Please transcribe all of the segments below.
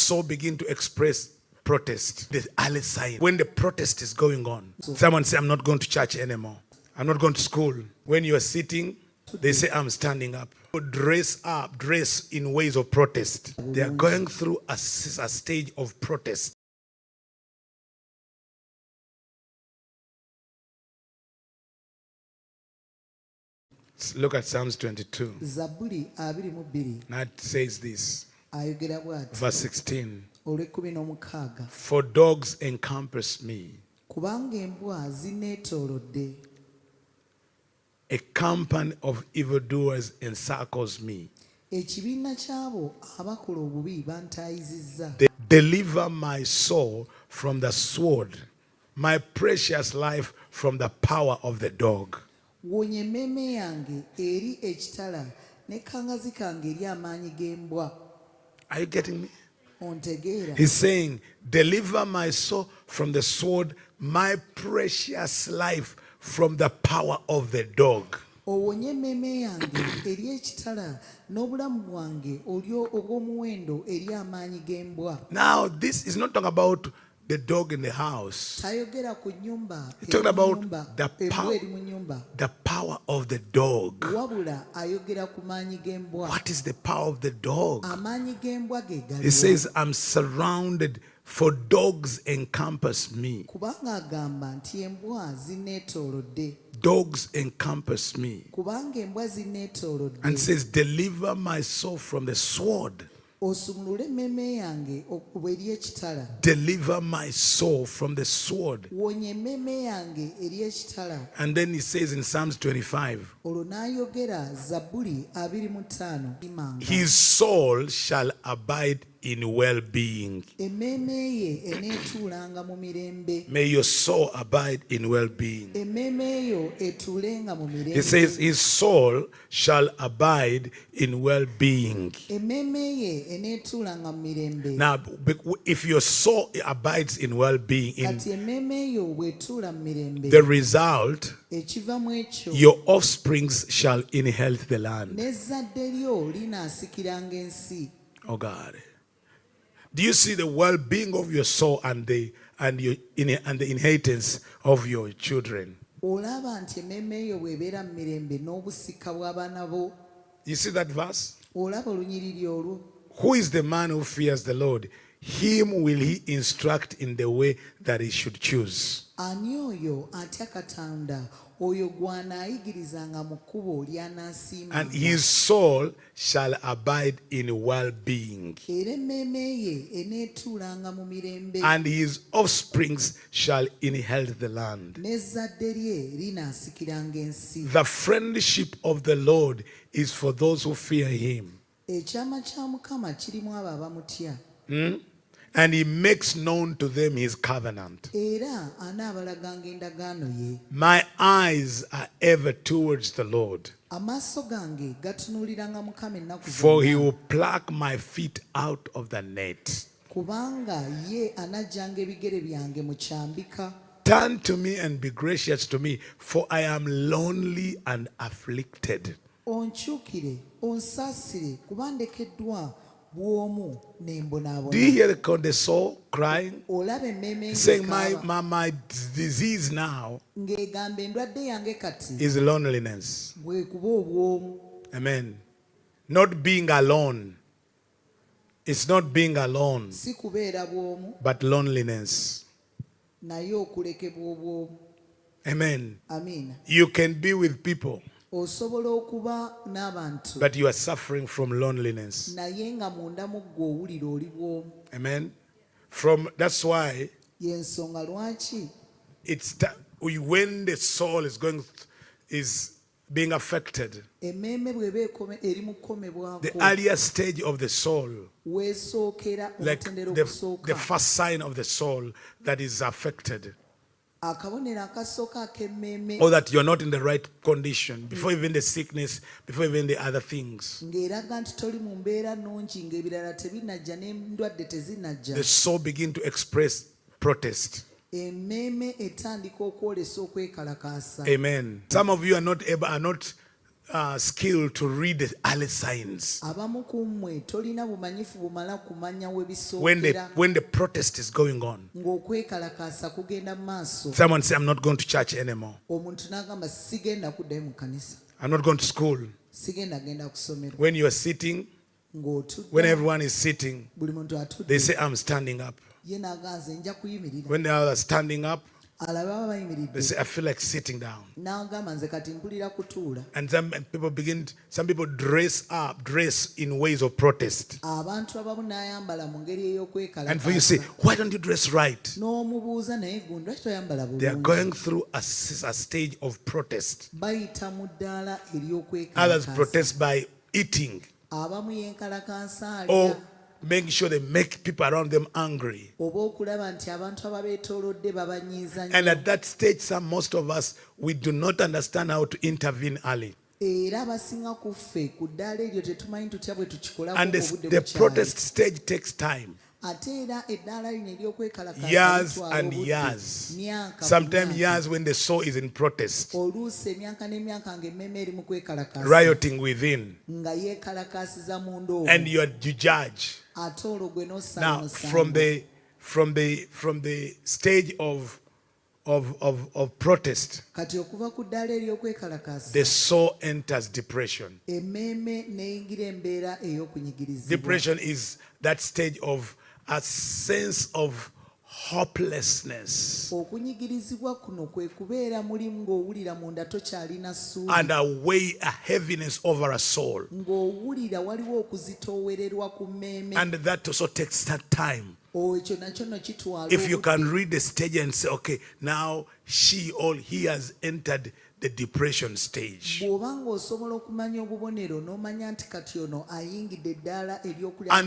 soul begin to express protest. The early sign. When the protest is going on. Someone say, I'm not going to church anymore. I'm not going to school. When you are sitting, they say, I'm standing up. Dress up, dress in ways of protest. They are going through a stage of protest. Look at Psalms 22. Now it says this. Verse 16. For dogs encompass me. A company of evildoers encircles me. They deliver my soul from the sword, my precious life from the power of the dog. Are you getting me? He's saying, deliver my soul from the sword, my precious life from the power of the dog. Now, this is not talking about the dog in the house. He's talking about the power of the dog. What is the power of the dog? He says, I'm surrounded, for dogs encompass me. Dogs encompass me. And says, deliver my soul from the sword. Deliver my soul from the sword. And then he says in Psalms 25, his soul shall abide in well-being. May your soul abide in well-being. He says his soul shall abide in well-being. Now, if your soul abides in well-being, the result, your offsprings shall inherit the land. Oh God. Do you see the well-being of your soul and the inheritance of your children? You see that verse? Who is the man who fears the Lord? Him will he instruct in the way that he should choose. And his soul shall abide in well-being. And his offsprings shall inherit the land. The friendship of the Lord is for those who fear him. And he makes known to them his covenant. My eyes are ever towards the Lord, for he will pluck my feet out of the net. Turn to me and be gracious to me, for I am lonely and afflicted. Do you hear the soul crying? Saying, my disease now is loneliness. Amen. Not being alone. It's not being alone, but loneliness. Amen. You can be with people, but you are suffering from loneliness. Amen. That's why it's when the soul is being affected, the earlier stage of the soul, like the first sign of the soul that is affected, or that you're not in the right condition, before even the sickness, before even the other things, the soul begin to express protest. Amen. Some of you are not skill to read the early signs. When the protest is going on, someone say, I'm not going to church anymore. I'm not going to school. When you are sitting, when everyone is sitting, they say, I'm standing up. When they are standing up, they say, I feel like sitting down. And some people dress in ways of protest. And for you say, why don't you dress right? They are going through a stage of protest. Others protest by eating, or making sure they make people around them angry. And at that stage, most of us, we do not understand how to intervene early. And the protest stage takes time. Years and years. Sometimes years when the soul is in protest, rioting within, and you judge. Now, from the stage of protest, the soul enters depression. Depression is that stage of a sense of hopelessness and a heaviness over a soul. And that also takes that time. If you can read the stage and say, okay, now she or he has entered the depression stage. And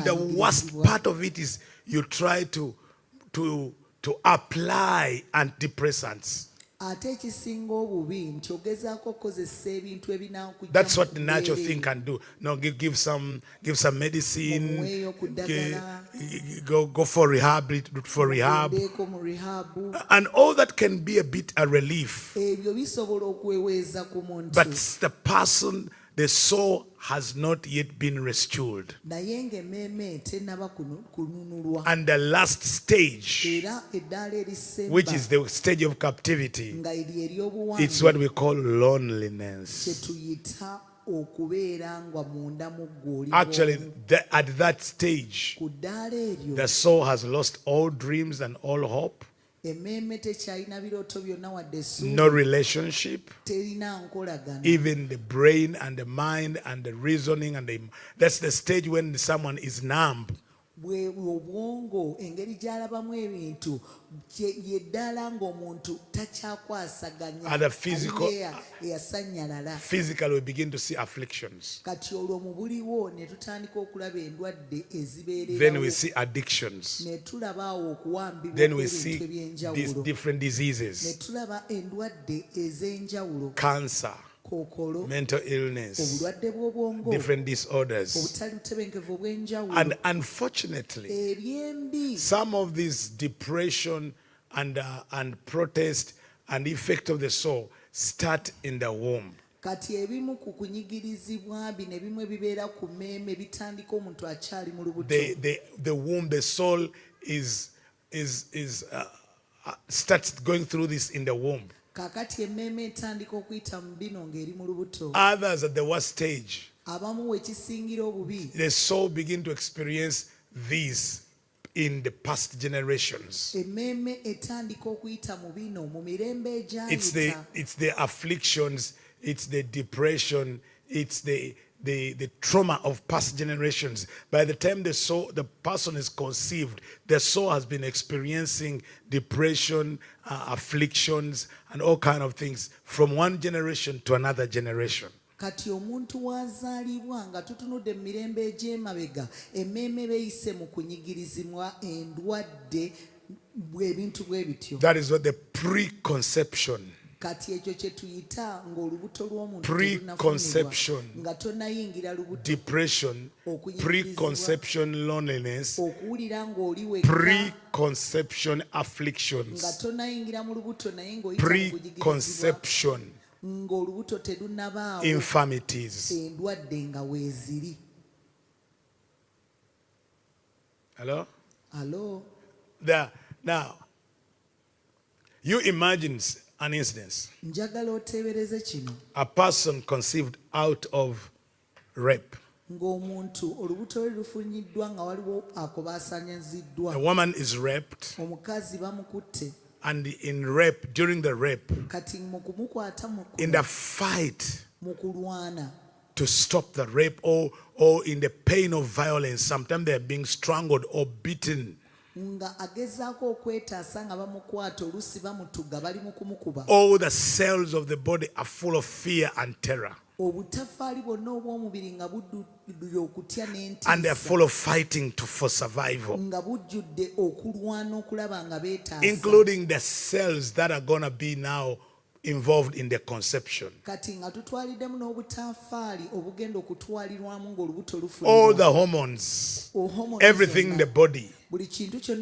the worst part of it is you try to apply antidepressants. That's what the natural thing can do. Now give some medicine, go for rehab, and all that can be a bit a relief. But the person, the soul has not yet been restored. And the last stage, which is the stage of captivity, it's what we call loneliness. Actually, at that stage, the soul has lost all dreams and all hope. No relationship, even the brain and the mind and the reasoning and that's the stage when someone is numb. And the physical we begin to see afflictions. Then we see addictions. Then we see these different diseases. Cancer, mental illness, different disorders. And unfortunately, some of this depression and protest and effect of the soul start in the womb. The womb, the soul starts going through this in the womb. Others at the worst stage, the soul begin to experience this in the past generations. It's the afflictions, it's the depression, it's the trauma of past generations. By the time the person is conceived, the soul has been experiencing depression, afflictions, and all kind of things from one generation to another generation. Kati omuntu wazaalibwa nga tutunudde mu mirembe egy'emabega emmeeme beyise mu kunyigirizibwa endwadde ebintu bwe bityo. That is what the preconception. Kati ekyo kye tuyita ng'olubuto lw'omuntu preconception, nga tonnayingira lubuto, depression, preconception loneliness, okuwulira ng'oli wekka, preconception afflictions, nga tonnayingira mu lubuto naye ng'oyita preconception. ng'olubuto terunabaawo infirmities. endwadde nga weeziri. Hello? There. Now, you imagine an instance. Njagala oteebereze kino. A person conceived out of rape. Ng'omuntu olubuto lwe lufunyiddwa nga waliwo akobaasanyiziddwa. A woman is raped. Omukazi bamukutte. And in rape, during the rape, Kati mu kumukwata in the fight mu kulwana to stop the rape, or in the pain of violence, sometimes they are being strangled or beaten. Nga agezaako okwetaasa nga bamukwata oluusi bamutuga bali mu kumukuba. All the cells of the body are full of fear and terror. Obutafaali bwonna obw'omubiri nga bujjudde okutya n'entiisa. And they are full of fighting for survival. Nga bujjudde okulwana okulaba nga beetaasa. Including the cells that are going to be now involved in the conception. Kati nga tutwaliddemu n'obutafaali obugenda okutwalirwamu ng'olubuto lufunibwa. All the hormones, everything in the body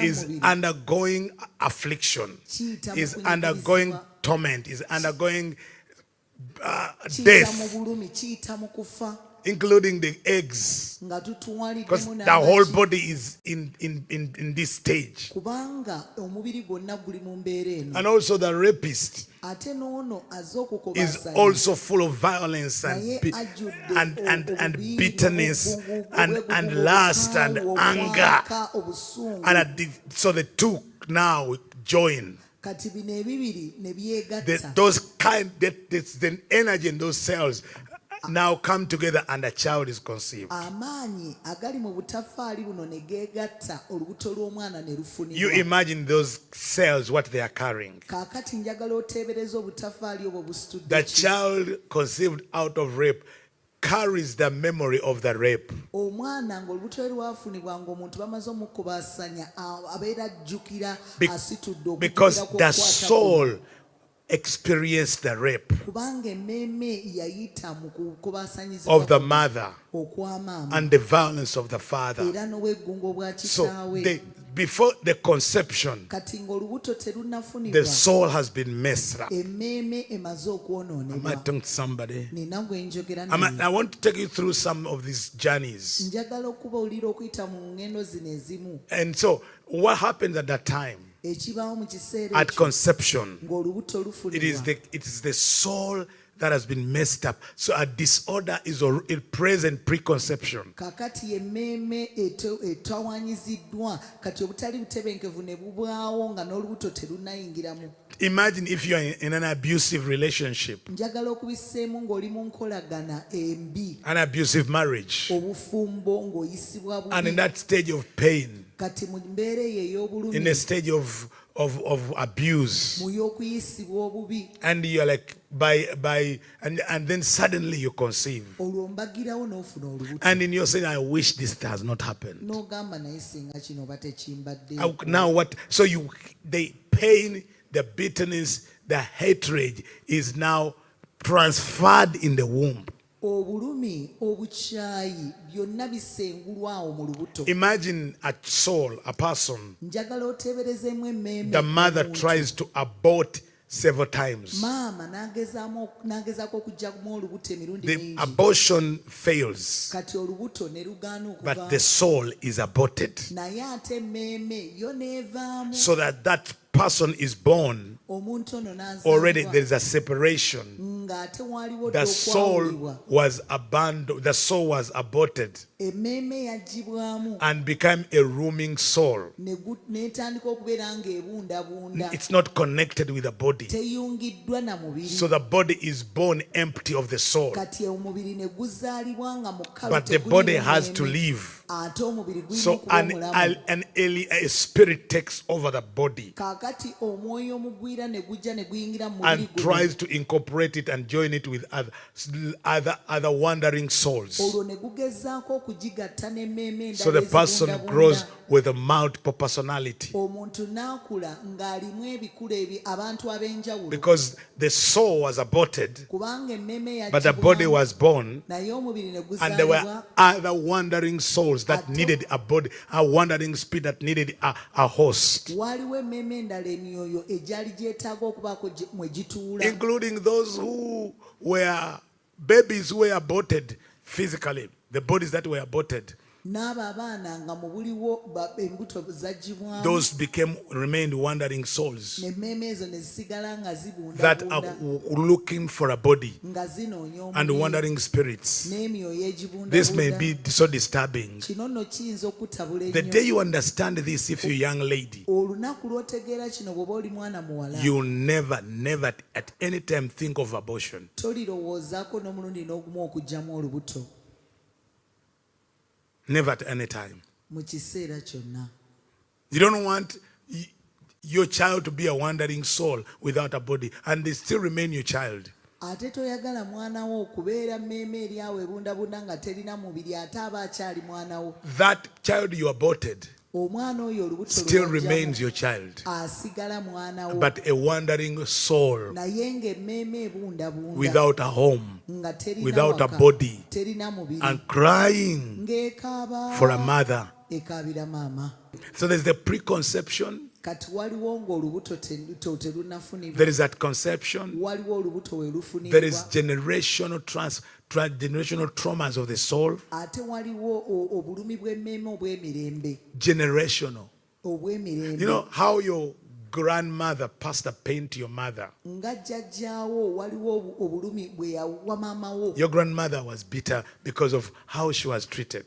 is undergoing affliction, is undergoing torment, is undergoing death, including the eggs, because the whole body is in this stage. And also the rapist is also full of violence and bitterness and lust and anger, and so the two now join. The energy in those cells now come together and a child is conceived. You imagine those cells, what they are carrying. The child conceived out of rape carries the memory of the rape. Because the soul experienced the rape of the mother and the violence of the father. So before the conception, the soul has been messed up. Am I talking to somebody? I want to take you through some of these journeys. And so what happens at that time? At conception, it is the soul that has been messed up. So a disorder is present pre-conception. Imagine if you are in an abusive relationship, an abusive marriage, and in that stage of pain, in a stage of abuse, and you're like and then suddenly you conceive, and in your saying, I wish this has not happened. Now what? So the pain, the bitterness, the hatred is now transferred in the womb. Imagine a soul, a person. The mother tries to abort several times. The abortion fails, but the soul is aborted. So that person is born, already there is a separation. The soul was abandoned, the soul was aborted and became a roaming soul. It's not connected with the body. So the body is born empty of the soul. But the body has to live. So a spirit takes over the body and tries to incorporate it and join it with other wandering souls. So the person grows with a multiple personality. Because the soul was aborted, but the body was born, and there were other wandering souls souls that needed a body, a wandering spirit that needed a host. waliwo emmeeme endala emyoyo egyali gyetaaga okubaako mwe gituula, Including those who were babies who were aborted physically, the bodies that were aborted. n'abo abaana nga mu buliwo embuto zaggibwamu, Those remained wandering souls n'emmeeme ezo ne zisigala nga that are zibundabunda looking for a body nga zinoonya and omubiri wandering spirits. n'emyoyo This may egibundabunda. be so disturbing. Kino nno kiyinza okutabula The ennyo. day you understand this, if you're a young lady, Olunaku lw'otegeera kino bw'oba oli mwana muwala, you'll never at any time think of abortion. tolirowoozaako n'omulundi n'ogumu okuggyamu olubuto Never at any time. mu kiseera kyonna. You don't want your child to be a wandering soul without a body, and they still remain your child. Ate toyagala mwana wo okubeera mmeeme eri awo ebundabunda nga terina mubiri, ate aba akyali mwana wo. That child you aborted Omwana oyo olubuto still lwe remains your child, asigala mwana wo, but a wandering soul naye ng'emmeeme ebundabunda without a home, nga terina without a waka, body, terina mubiri, and crying ng'ekaaba for a mother. ekaabira maama. So there's the preconception, Kati waliwo ng'olubuto terunafunibwa, there is that conception, waliwo olubuto we there is lufunibwa, generational traumas of the soul, ate waliwo obulumi bw'emmeeme obw'emirembe, generational. obw'emirembe. You know how your grandmother passed a pain to your mother. Nga jjajjaawo waliwo obulumi bwe yawa maama wo. Your grandmother was bitter because of how she was treated,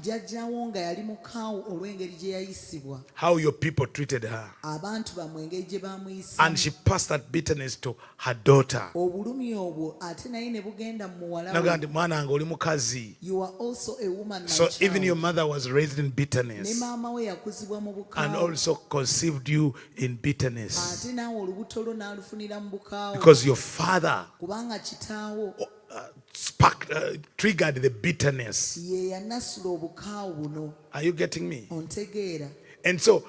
Jjajjaawo nga yali mukaawu olw'engeri gye yayisibwa, how your people treated her. abantu bamwe engeri gye bamuyisa. And she passed that bitterness to her daughter. Obulumi obwo ate naye ne bugenda mu muwala Naga we. nti mwana wange oli mukazi. You are also a woman, my So child. even your mother was raised in Ne bitterness maama we yakuzibwa mu and bukaawu, also conceived you in bitterness ate naawe olubuto lwo n'alufunira mu bukaawu, because your father kubanga kitaawo triggered the bitterness. ye yanasula obukaawu buno. Are you getting me? Ontegeera? And so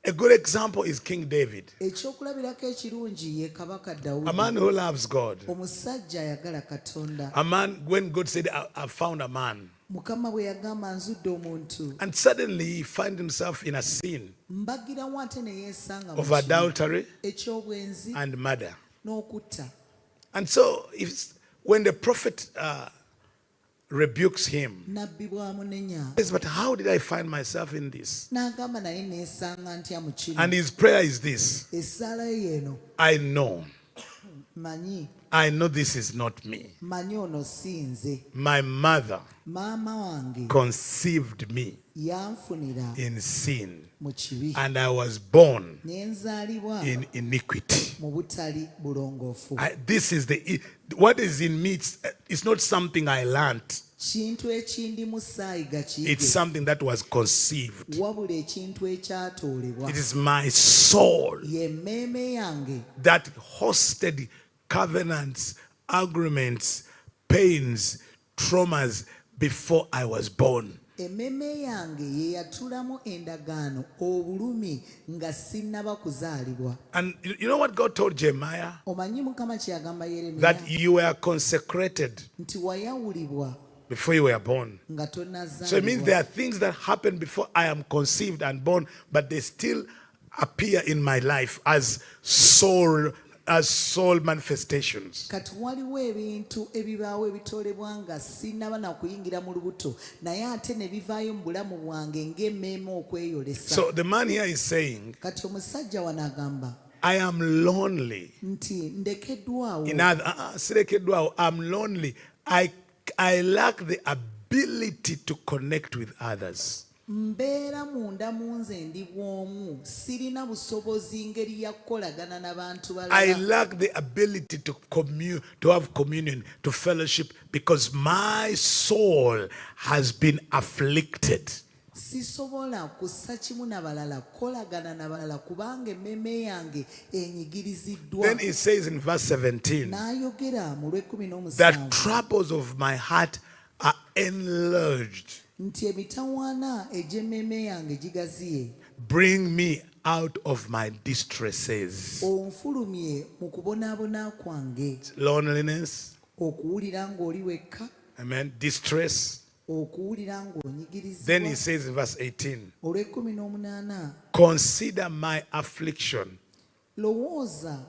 a good example is King David, Ekyokulabirako ekirungi ye kabaka a Dawudi, man who loves God. omusajja ayagala Katonda. A man, when God said, I found a man, Mukama bwe yagamba nzudde omuntu, and suddenly he finds himself in a sin mbagirawo ate ne yeesanga mu of kibi adultery eky'obwenzi and murder. n'okutta. And so when the prophet rebukes him, Nabbi bw'amunenya, he says, but how did I find myself in this? n'agamba naye neesanga ntya mu kino. And his prayer is this: Essaala ye eno, I know this is not me. manyi ono si nze. My mother Maama wange conceived me yanfunira in sin, mu kibi, and I was born ne nzaalibwa in iniquity. mu butali bulongoofu. This is what is in me. It's not something I learned. Kintu ekindimu saayiga It's kiyige, something that was conceived. wabula ekintu ekyatoolebwa. It is my soul Ye mmeeme yange that hosted covenants, agreements, pains, traumas before I was born. emmeeme yange ye yatulamu endagaano, obulumi nga sinnaba kuzaalibwa. And you know what God told Jeremiah? Omanyi Mukama kye yagamba Yeremiya, That you were consecrated nti wayawulibwa before you were born. nga So it means there tonnazaalibwa. are things that happen before I am conceived and born, but they still appear in my life as soul manifestations. Kati waliwo ebintu ebibaawo ebitoolebwa nga sinnaba na kuyingira mu lubuto, naye ate ne bivaayo mu bulamu bwange ng'emmeeme okweyolesa. So the man here is saying, Kati omusajja wano agamba I am lonely. nti ndekeddwawo. Sirekeddwawo, I'm lonely. I lack the ability to connect with others. Mbeera munda mu nze ndi bw'omu, sirina busobozi ngeri ya kukolagana n'abantu I balala. lack the ability to have communion, to fellowship, because my soul has been afflicted. Sisobola kussa kimu na balala, kukolagana na balala, kubanga emmeeme yange enyigiriziddwa. Then it says in verse 17, N'ayogera mu the 17 troubles of my heart are enlarged. nti emitawaana egy'emmeeme yange gigaziye. Bring me out of my distresses. Onfulumye mu kubonaabona kwange. Loneliness, Okuwulira ng'oli wekka, amen, distress, okuwulira Then he ng'onyigirizibwa. says in verse 18, Olw'ekkumi n'omunaana, consider my affliction lowooza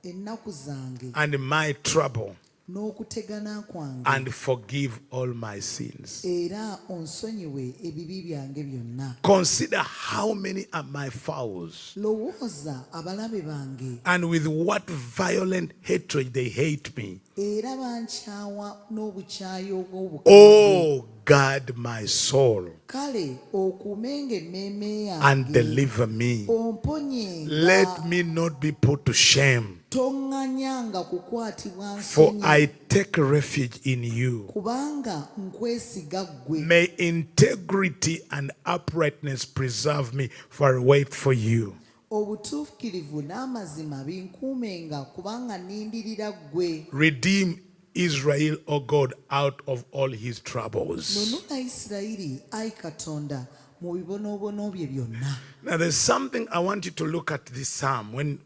ennaku zange and my trouble n'okutegana kwange, and forgive all my sins. era onsonyiwe ebibi byange byonna. Consider how many are my foes Lowooza abalabe bange, and with what violent hatred they hate me. era bankyawa n'obukyayi obw'obukambwe. Oh, guard my soul Kale okuumenga emmeeme and yange, deliver me. omponyenga, Let me not be put to shame, toŋŋanyanga kukwatibwa for nsonyi, I take refuge in you. kubanga nkwesiga ggwe. May integrity and uprightness preserve me, for I wait for you. Obutuukirivu n'amazima binkuumenga, kubanga nnindirira ggwe. Redeem Israel, O God, out of all his troubles. Nunula Isirayiri, ayi Katonda, mu bibonoobono bye byonna. Now, there's something I want you to look at this psalm when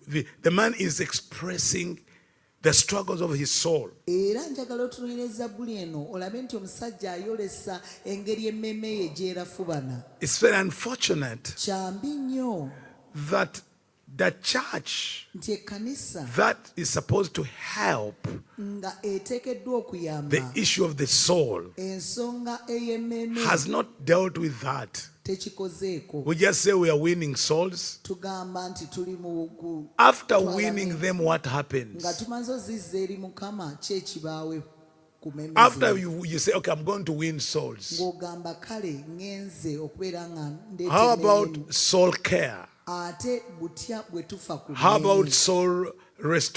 the man is expressing the struggles of his soul. Era njagala otunuulira Zabbuli eno olabe nti omusajja ayolesa engeri emmeeme ye gy'erafubana. It's very unfortunate Kyambi nnyo that the church nti ekkanisa that is supposed to help nga eteekeddwa okuyamba the issue of the soul ensonga ey'emmeeme has not dealt with that. tekikozeeko. We just say we are winning souls. Tugamba nti tuli mu After winning them, what happens? nga tumaze ozizza eri Mukama, ki ekibaawe ku mmeeme After zino? you say, okay, I'm going to win souls. Ng'ogamba kale ngenze okubeera nga ndeeta How emmeeme. about soul care? Ate butya bwe tufa ku How about mmeeme? soul restoration?